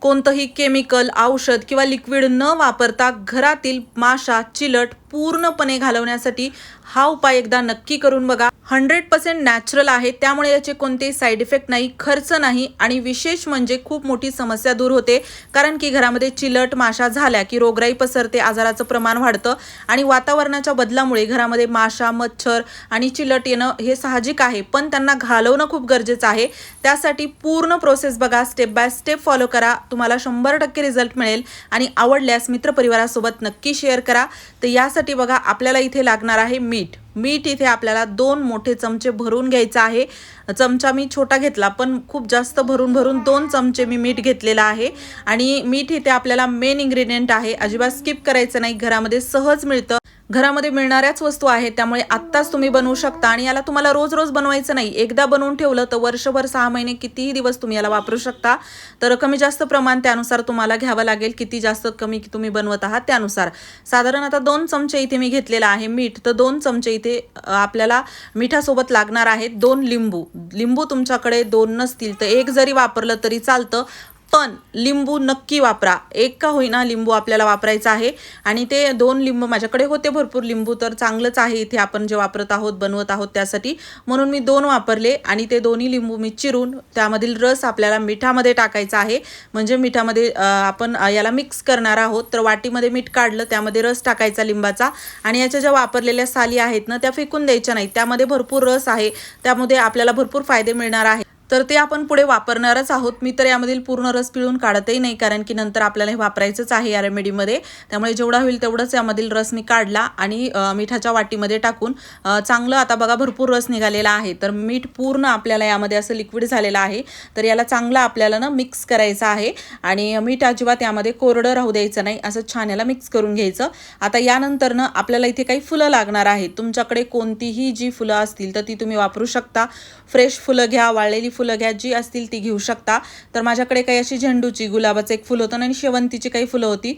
कोणतंही केमिकल, औषध किंवा लिक्विड न वापरता घरातील माशा, चिलट पूर्णपणे घालवण्यासाठी हा उपाय एकदा नक्की करून बघा। 100% नॅचरल आहे, त्यामुळे याचे कोणतेही साईड इफेक्ट नाही, खर्च नाही आणि विशेष म्हणजे खूप मोठी समस्या दूर होते। कारण की घरामध्ये चिलट, माशा झाल्या की रोगराई पसरते, आजाराचं प्रमाण वाढतं आणि वातावरणाच्या बदलामुळे घरामध्ये माशा, मच्छर आणि चिलट येणं हे साहजिक आहे, पण त्यांना घालवणं खूप गरजेचं आहे। त्यासाठी पूर्ण प्रोसेस बघा, स्टेप बाय स्टेप फॉलो करा, तुम्हाला 100% रिझल्ट मिळेल आणि आवडल्यास मित्रपरिवारासोबत नक्की शेअर करा। तर यासाठी बघा आपल्याला इथे लागणार आहे मीठ इथे आपल्याला 2 मोठे चमचे भरून घ्यायचं आहे। चमचा मी छोटा घेतला, पण खूप जास्त भरून 2 चमचे मी मीठ घेतलेला आहे आणि मीठ इथे आपल्याला मेन इन्ग्रेडियंट आहे, अजिबात स्किप करायचं नाही, घरामध्ये सहज मिळतं, घरामध्ये मिळणाऱ्याच वस्तू आहेत, त्यामुळे आत्ताच तुम्ही बनवू शकता आणि याला तुम्हाला रोज रोज बनवायचं नाही, एकदा बनवून ठेवलं तर वर्षभर 6 महिने कितीही दिवस तुम्ही याला वापरू शकता। तर कमी जास्त प्रमाण त्यानुसार तुम्हाला घ्यावं लागेल, किती जास्त कमी तुम्ही बनवत आहात त्यानुसार। साधारण आता 2 चमचे इथे मी घेतलेला आहे मीठ, तर 2 चमचे इथे आपल्याला मिठासोबत लागणार आहेत 2 लिंबू तुमच्याकडे 2 नसतील तर 1 जरी वापरलं तरी चालतं, पण लिंबू नक्की वापरा, 1 का होईना लिंबू आपल्याला वापरायचा आहे। आणि ते 2 लिंबू माझ्याकडे होते भरपूर लिंबू, तर चांगलंच आहे इथे आपण जे वापरत आहोत, बनवत आहोत त्यासाठी, म्हणून मी 2 वापरले आणि ते दोन्ही लिंबू मी चिरून त्यामधील रस आपल्याला मिठामध्ये टाकायचा आहे। म्हणजे मिठामध्ये आपण याला मिक्स करणार आहोत, तर वाटीमध्ये मीठ काढलं, त्यामध्ये रस टाकायचा लिंबाचा आणि याच्या ज्या वापरलेल्या साली आहेत ना त्या फेकून द्यायच्या नाहीत, त्यामध्ये भरपूर रस आहे, त्यामध्ये आपल्याला भरपूर फायदे मिळणार आहेत, तर ते आपण पुढे वापरणारच आहोत। मी तर यामधील पूर्ण रस पिळून काढतही नाही, कारण की नंतर आपल्याला हे वापरायचंच आहे या रेमेडीमध्ये, त्यामुळे जेवढा होईल तेवढंच यामधील रस मी काढला आणि मिठाच्या वाटीमध्ये टाकून चांगलं, आता बघा भरपूर रस निघालेला आहे, तर मीठ पूर्ण आपल्याला यामध्ये असं लिक्विड झालेलं आहे, तर याला चांगलं आपल्याला ना मिक्स करायचं आहे आणि मीठ अजिबात यामध्ये कोरडं राहू द्यायचं नाही, असं छान याला मिक्स करून घ्यायचं। आता यानंतर ना आपल्याला इथे काही फुलं लागणार आहेत, तुमच्याकडे कोणतीही जी फुलं असतील तर ती तुम्ही वापरू शकता, फ्रेश फुलं घ्या, वाळलेली फुलं घ्या, जी असतील ती घेऊ शकता। तर माझ्याकडे काही अशी झेंडूची, गुलाबाचं एक फुल होतं आणि शेवंतीची काही फुलं होती,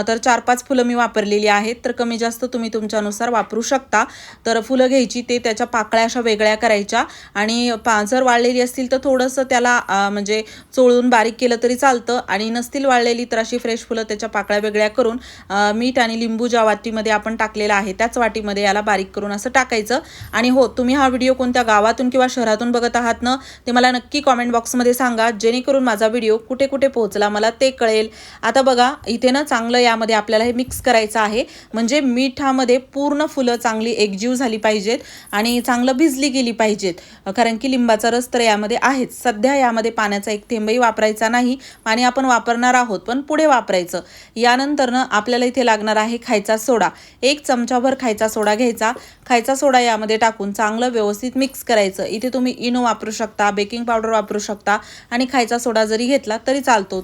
तर 4-5 फुलं मी वापरलेली आहेत, तर कमी जास्त तुम्ही तुमच्यानुसार वापरू शकता। तर फुलं घ्यायची, ते त्याच्या पाकळ्या अशा वेगळ्या करायच्या आणि जर वाळलेली असतील तर थोडंसं त्याला म्हणजे चोळून बारीक केलं तरी चालतं आणि नसतील वाळलेली तर अशी फ्रेश फुलं त्याच्या पाकळ्या वेगळ्या करून मीठ आणि लिंबू ज्या वाटीमध्ये आपण टाकलेला आहे त्याच वाटीमध्ये याला बारीक करून असं टाकायचं। आणि हो, तुम्ही हा व्हिडिओ कोणत्या गावातून किंवा शहरातून बघत आहात ना ते मला नक्की कॉमेंट बॉक्समध्ये सांगा, जेणेकरून माझा व्हिडिओ कुठे कुठे पोहोचला मला ते कळेल। आता बघा इथे ना चांगलं यामध्ये आपल्याला हे मिक्स करायचं आहे, म्हणजे मिठामध्ये पूर्ण फुलं चांगली एकजीव झाली पाहिजेत आणि चांगलं भिजली गेली पाहिजेत, कारण की लिंबाचा रस तर यामध्ये आहेच। सध्या यामध्ये पाण्याचा एक थेंबही वापरायचा नाही, पाणी आपण वापरणार आहोत पण पुढे वापरायचं। यानंतर ना आपल्याला इथे लागणार आहे खायचा सोडा, 1 चमचाभर खायचा सोडा घ्यायचा, खायचा सोडा यामध्ये टाकून चांगलं व्यवस्थित मिक्स करायचं। इथे तुम्ही इनो वापरू शकता, बेकिंग पावडर वापरू शकता आणि खायचा सोडा जरी घेतला तरी चालतो,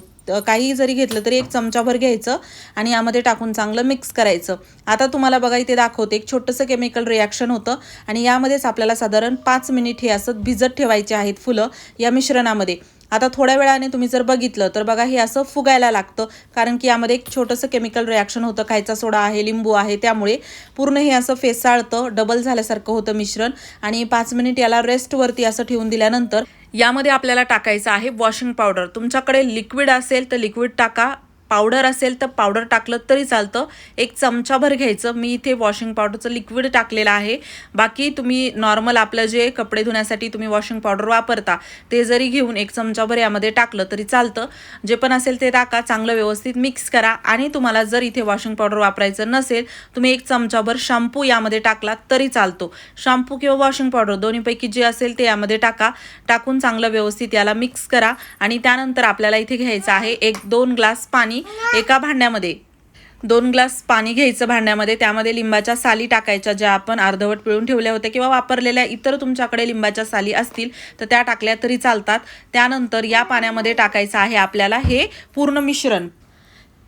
काही जरी घेतलं तरी 1 चमचाभर घ्यायचं आणि यामध्ये टाकून चांगलं मिक्स करायचं। आता तुम्हाला बघा इथे दाखवते, एक छोटंसं केमिकल रिॲक्शन होतं आणि यामध्येच आपल्याला साधारण 5 मिनिट हे असं भिजत ठेवायचे आहेत फुलं या मिश्रणामध्ये। आता थोड्या वेळाने तुम्ही जर बघितलं तर बघा हे असं फुगायला लागतं, कारण की यामध्ये एक छोटंसं केमिकल रिॲक्शन होतं, खायचा सोडा आहे, लिंबू आहे, त्यामुळे पूर्ण हे असं फेसाळतं, डबल झाल्यासारखं होतं मिश्रण आणि 5 मिनिट याला रेस्टवरती असं ठेवून दिल्यानंतर यामध्ये आपल्याला टाकायचं आहे वॉशिंग पावडर। तुमच्याकडे लिक्विड असेल तर लिक्विड टाका, पावडर असेल तर पावडर टाकलं तरी चालतं, 1 चमचाभर घ्यायचं। मी इथे वॉशिंग पावडरचं लिक्विड टाकलेलं आहे, बाकी तुम्ही नॉर्मल आपलं जे कपडे धुण्यासाठी तुम्ही वॉशिंग पावडर वापरता ते जरी घेऊन 1 चमचाभर यामध्ये टाकलं तरी चालतं, जे पण असेल ते टाका, चांगलं व्यवस्थित मिक्स करा। आणि तुम्हाला जर इथे वॉशिंग पावडर वापरायचं नसेल, तुम्ही 1 चमचाभर शॅम्पू यामध्ये टाकला तरी चालतो, शॅम्पू किंवा वॉशिंग पावडर दोन्हीपैकी जे असेल ते यामध्ये टाका, टाकून चांगलं व्यवस्थित याला मिक्स करा। आणि त्यानंतर आपल्याला इथे घ्यायचं आहे 1-2 ग्लास पाणी, एका भांड्यामध्ये 2 ग्लास पाणी घ्यायचं भांड्यामध्ये, त्यामध्ये लिंबाच्या साली टाकायच्या, ज्या आपण अर्धवट पिळून ठेवल्या होत्या किंवा वापरलेल्या इतर तुमच्याकडे लिंबाच्या साली असतील तर त्या टाकल्या तरी चालतात। त्यानंतर या पाण्यामध्ये टाकायचं आहे आपल्याला हे पूर्ण मिश्रण,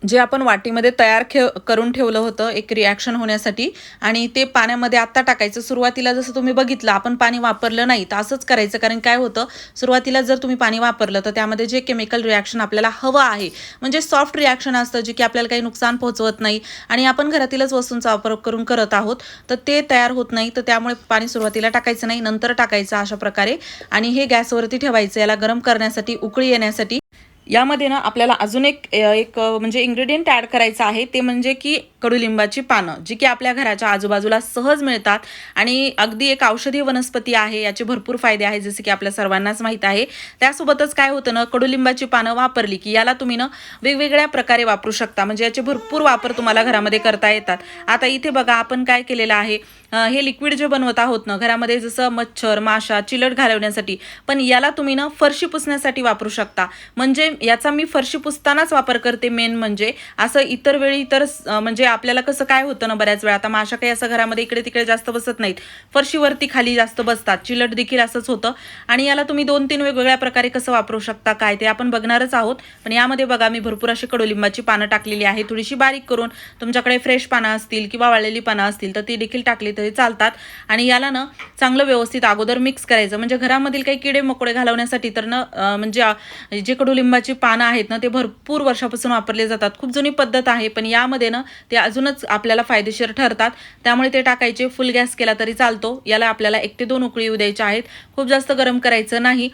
जे आपण वाटीमध्ये तयार करून ठेवलं होतं एक रिॲक्शन होण्यासाठी, आणि ते पाण्यामध्ये आत्ता टाकायचं। सुरुवातीला जसं तुम्ही बघितलं आपण पाणी वापरलं नाही, तर असंच करायचं, कारण काय होतं सुरुवातीला जर तुम्ही पाणी वापरलं तर त्यामध्ये जे केमिकल रिॲक्शन आपल्याला हवं आहे, म्हणजे सॉफ्ट रिॲक्शन असतं जे की आपल्याला काही नुकसान पोहोचवत नाही आणि आपण घरातीलच वस्तूंचा वापर करून करत आहोत, तर ते तयार होत नाही, तर त्यामुळे पाणी सुरुवातीला टाकायचं नाही, नंतर टाकायचं अशा प्रकारे। आणि हे गॅसवरती ठेवायचं, याला गरम करण्यासाठी, उकळी येण्यासाठी। यामध्ये ना आपल्याला अजून एक म्हणजे इन्ग्रेडियंट ॲड करायचा आहे, ते म्हणजे की कडुलिंबाची पानं, जी की आपल्या घराच्या आजूबाजूला सहज मिळतात आणि अगदी एक औषधी वनस्पती आहे. याचे भरपूर फायदे आहेत, जसे की आपल्या सर्वांनाच माहीत आहे. त्यासोबतच काय होतं ना, कडुलिंबाची पानं वापरली की याला तुम्ही ना वेगवेगळ्या प्रकारे वापरू शकता, म्हणजे याचे भरपूर वापर तुम्हाला घरामध्ये करता येतात. आता इथे बघा आपण काय केलेलं आहे, हे लिक्विड जे बनवत आहोत ना घरामध्ये, जसं मच्छर, माशा, चिलट घालवण्यासाठी, पण याला तुम्ही ना फरशी पुसण्यासाठी वापरू शकता. म्हणजे याचा मी फरशी पुसतानाच वापर करते मेन म्हणजे. असं इतर वेळी तर म्हणजे आपल्याला कसं काय होतं ना, बऱ्याच वेळा आता माशा काही असं घरामध्ये इकडे तिकडे जास्त बसत नाहीत, फरशीवरती खाली जास्त बसतात, चिलट देखील असंच होतं. आणि याला तुम्ही 2-3 वेगवेगळ्या प्रकारे कसं वापरू शकता काय ते आपण बघणारच आहोत. पण यामध्ये बघा मी भरपूर अशी कडुलिंबाची पानं टाकलेली आहे, थोडीशी बारीक करून. तुमच्याकडे फ्रेश पानं असतील किंवा वाळलेली पानं असतील तर ती देखील टाकली तरी चालतात. आणि याला ना चांगलं व्यवस्थित अगोदर मिक्स करायचं, म्हणजे घरामधील काही किडे मकोडे घालवण्यासाठी तर ना म्हणजे जे कडुलिंबाची पानं आहेत ना ते भरपूर वर्षापासून वापरले जातात. खूप जुनी पद्धत आहे, पण यामध्ये ना ते अजूनच आपल्याला फायदेशीर ठरतात. त्यामुळे ते टाकायचे. फुल गॅस केला तरी चालतो. याला आपल्याला 1 ते 2 उकळी येऊ द्यायच्या आहेत. खूप जास्त गरम करायचं नाही.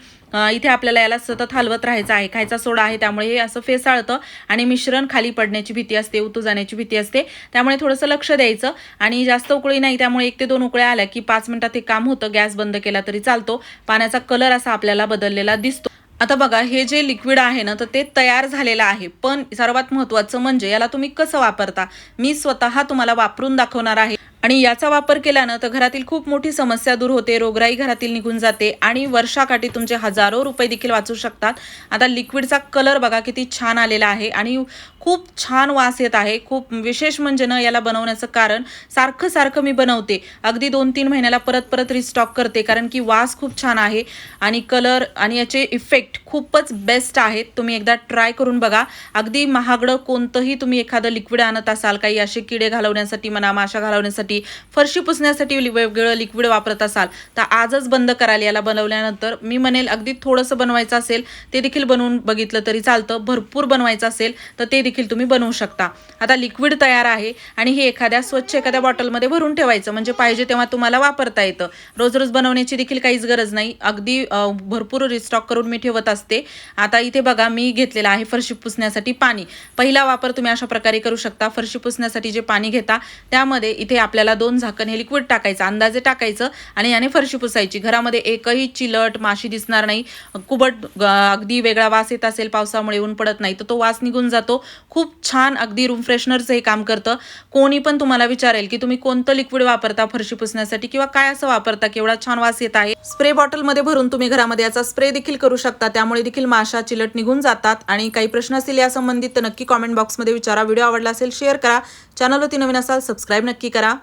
इथे आपल्याला याला सतत हलवत राहायचं आहे. खायचा सोडा आहे त्यामुळे हे असं फेसाळतं आणि मिश्रण खाली पडण्याची भीती असते, उतू जाण्याची भीती असते. त्यामुळे थोडंसं लक्ष द्यायचं. आणि जास्त उकळी नाही, त्यामुळे 1 ते 2 उकळ्या आल्या की 5 मिनिटात हे काम होतं. गॅस बंद केला तरी चालतो. पाण्याचा कलर असा आपल्याला बदललेला दिसतो. आता बघा हे जे लिक्विड आहे ना तर ते तयार झालेलं आहे, पण सर्वात महत्त्वाचं म्हणजे याला तुम्ही कसं वापरता, मी स्वतः तुम्हाला वापरून दाखवणार आहे. आणि याचा वापर केल्यानं तर घरातील खूप मोठी समस्या दूर होते, रोगराई घरातील निघून जाते आणि वर्षाकाठी तुमचे हजारो रुपये देखील वाचू शकतात. आता लिक्विडचा कलर बघा किती छान आलेला आहे आणि खूप छान वास येत आहे. खूप विशेष म्हणजे ना याला बनवण्याचं कारण, सारखं सारखं मी बनवते, अगदी 2-3 महिन्याला परत परत रिस्टॉक करते, कारण की वास खूप छान आहे आणि कलर आणि याचे इफेक्ट खूपच बेस्ट आहेत. तुम्ही एकदा ट्राय करून बघा. अगदी महागडं कोणतंही तुम्ही एखादं लिक्विड आणत असाल, काही असे किडे घालवण्यासाठी म्हणा, माशा घालवण्यासाठी, फरशी पुसण्यासाठी वेगवेगळं लिक्विड वापरत असाल तर आजच बंद कराल. याला बनवल्यानंतर मी म्हणेल अगदी थोडंसं बनवायचं असेल ते देखील बनवून बघितलं तरी चालतं. भरपूर बनवायचं असेल तर ते देखील तुम्ही बनवू शकता. आता लिक्विड तयार आहे आणि हे स्वच्छ एखाद्या बॉटलमध्ये भरून ठेवायचं, म्हणजे पाहिजे तेव्हा तुम्हाला वापरता येतं. रोज रोज बनवण्याची देखील काहीच गरज नाही. अगदी भरपूर रिस्टॉक करून मी ठेवत असते. आता इथे बघा मी घेतलेलं आहे फरशी पुसण्यासाठी पाणी. पहिला वापर तुम्ही अशा प्रकारे करू शकता. फरशी पुसण्यासाठी जे पाणी घेता त्यामध्ये इथे आपल्याला 2 झाकण हे लिक्विड टाकायचं, अंदाजे टाकायचं आणि याने फरशी पुसायची. घरामध्ये एकही चिलट माशी दिसणार नाही. कुबट अगदी वेगळा वास येत असेल, पावसामुळे ऊन पडत नाही तर तो वास निघून जातो. खूप छान अगदी रूम फ्रेशनरचं हे काम करतं. कोणी पण तुम्हाला विचारेल की तुम्ही कोणतं लिक्विड वापरता फरशी पुसण्यासाठी किंवा काय असं वापरता, केवढा छान वास येत आहे. स्प्रे बॉटलमध्ये भरून तुम्ही घरामध्ये याचा स्प्रे देखील करू शकता, त्यामुळे देखील माशा चिलट निघून जातात. आणि काही प्रश्न असतील या संबंधित तर नक्की कॉमेंट बॉक्समध्ये विचारा. व्हिडिओ आवडला असेल शेअर करा. चॅनलवरती नवीन असाल सबस्क्राईब नक्की करा.